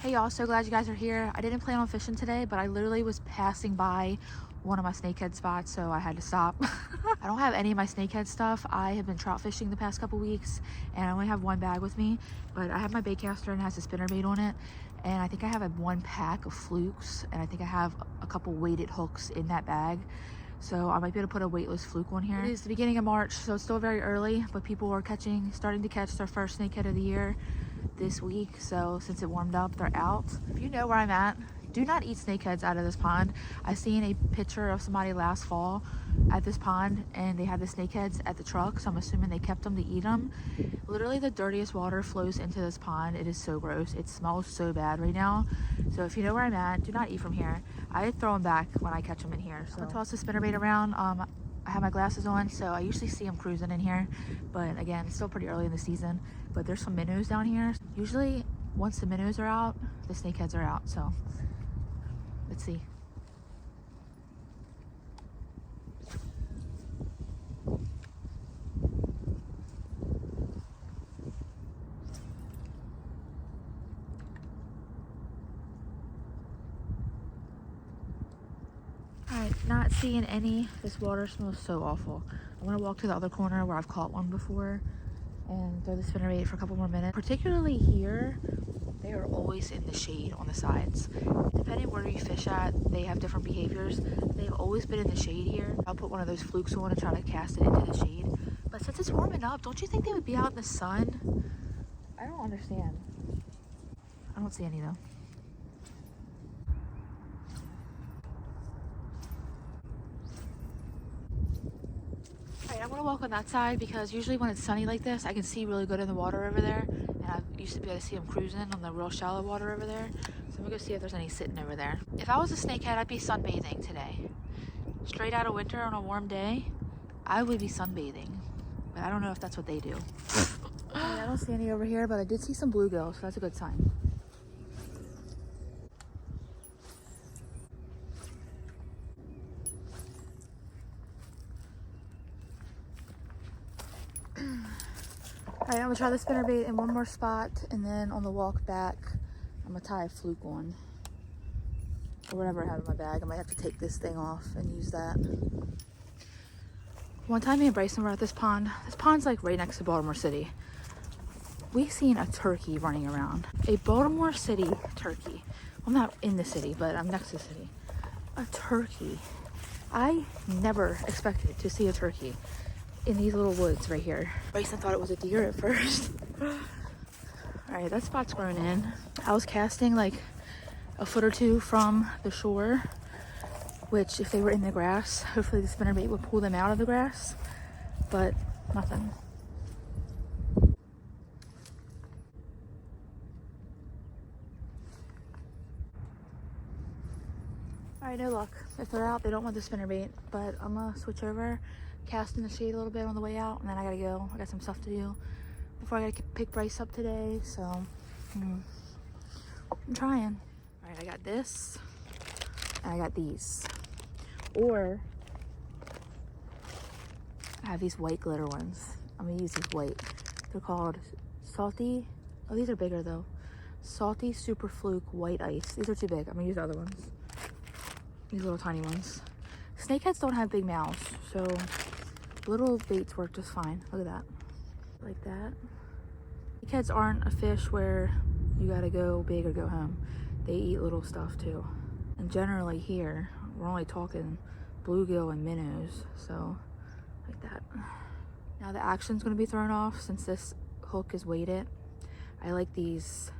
Hey y'all, so glad you guys are here. I didn't plan on fishing today, but I literally was passing by one of my snakehead spots, so I had to stop. I don't have any of my snakehead stuff. I have been trout fishing the past couple weeks and I only have one bag with me, but I have my baitcaster and it has a spinnerbait on it. And I think I have one pack of flukes and I think I have a couple weighted hooks in that bag. So I might be able to put a weightless fluke on here. It is the beginning of March, so it's still very early, but people are starting to catch their first snakehead of the year this week. So since it warmed up, they're out. If you know where I'm at, do not eat snakeheads out of this pond. I seen a picture of somebody last fall at this pond and they had the snakeheads at the truck, so I'm assuming they kept them to eat them. Literally the dirtiest water flows into this pond. It is so gross. It smells so bad right now. So if you know where I'm at, do not eat from here. I throw them back when I catch them in here. So I'll toss the spinnerbait around. I have my glasses on, so I usually see them cruising in here, but again, it's still pretty early in the season. But there's some minnows down here. Usually once the minnows are out, the snakeheads are out. So let's see. Alright, not seeing any. This water smells so awful. I'm gonna walk to the other corner where I've caught one before and throw the spinnerbait for a couple more minutes. Particularly here, they are always in the shade on the sides. Depending where you fish at, they have different behaviors. They've always been in the shade here. I'll put one of those flukes on and try to cast it into the shade. But since it's warming up, don't you think they would be out in the sun? I don't understand. I don't see any though. Alright, I'm gonna walk on that side because usually when it's sunny like this, I can see really good in the water over there. And I used to be able to see them cruising on the real shallow water over there. So I'm gonna go see if there's any sitting over there. If I was a snakehead, I'd be sunbathing today. Straight out of winter on a warm day, I would be sunbathing. But I don't know if that's what they do. I don't see any over here, but I did see some bluegills, so that's a good sign. Alright, I'm gonna try the spinnerbait in one more spot, and then on the walk back, I'm gonna tie a fluke on. Or whatever I have in my bag. I might have to take this thing off and use that. One time me and Bryson were at this pond. This pond's like right next to Baltimore City. We seen a turkey running around. A Baltimore City turkey. I'm not in the city, but I'm next to the city. A turkey. I never expected to see a turkey in these little woods right here. Bryson thought it was a deer at first. All right, that spot's grown in. I was casting like a foot or two from the shore, which if they were in the grass, hopefully the spinnerbait would pull them out of the grass, but nothing. All right, no luck. If they're out, they don't want the spinnerbait, but I'm gonna switch over, cast in the shade a little bit on the way out, and then I gotta go. I got some stuff to do before I gotta pick Bryce up today, so I'm trying. All right, I got this, and I got these. Or I have these white glitter ones. I'm gonna use these white. They're called Salty. Oh, these are bigger though. Salty Super Fluke White Ice. These are too big. I'm gonna use the other ones. These little tiny ones. Snakeheads don't have big mouths, so little baits work just fine. Look at that. Like that. Snakeheads aren't a fish where you gotta go big or go home. They eat little stuff too. And generally here, we're only talking bluegill and minnows, so like that. Now the action's gonna be thrown off since this hook is weighted. I like these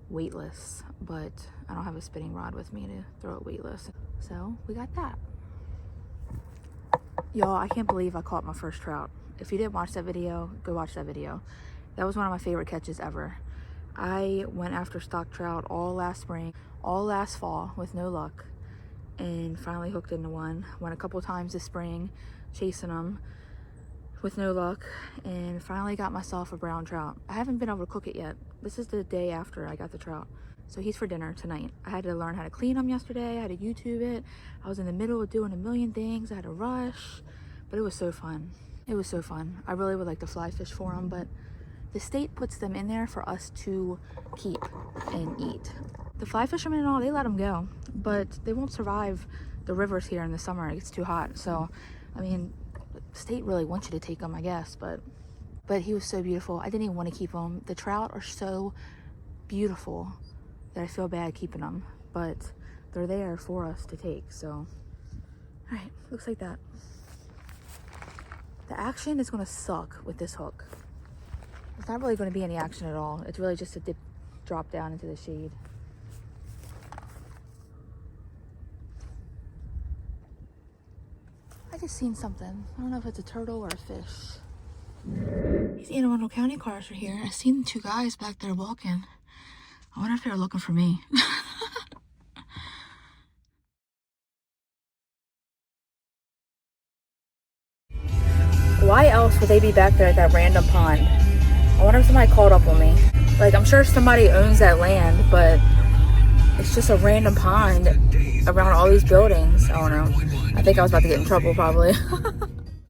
weightless, but I don't have a spinning rod with me to throw it weightless. So we got that. Y'all, I can't believe I caught my first trout. If you didn't watch that video, go watch that video. That was one of my favorite catches ever. I went after stock trout all last spring, all last fall with no luck, and finally hooked into one. Went a couple times this spring chasing them with no luck, and finally got myself a brown trout. I haven't been able to cook it yet. This is the day after I got the trout. So he's for dinner tonight. I had to learn how to clean him yesterday. I had to YouTube it. I was in the middle of doing a million things. I had to rush, but it was so fun. It was so fun. I really would like to fly fish for him, but The state puts them in there for us to keep and eat. The fly fishermen and all, they let them go, but they won't survive the rivers here in the summer. It gets too hot. So, I mean, the state really wants you to take them, I guess, but he was so beautiful. I didn't even want to keep him. The trout are so beautiful that I feel bad keeping them, but they're there for us to take. So, all right, looks like that. The action is going to suck with this hook. It's not really going to be any action at all. It's really just a drop down into the shade. I just seen something. I don't know if it's a turtle or a fish. These Anne Arundel County cars are here. I seen 2 guys back there walking. I wonder if they were looking for me. Why else would they be back there at that random pond? I wonder if somebody called up on me. Like, I'm sure somebody owns that land, but it's just a random pond around all these buildings. I don't know. I think I was about to get in trouble probably.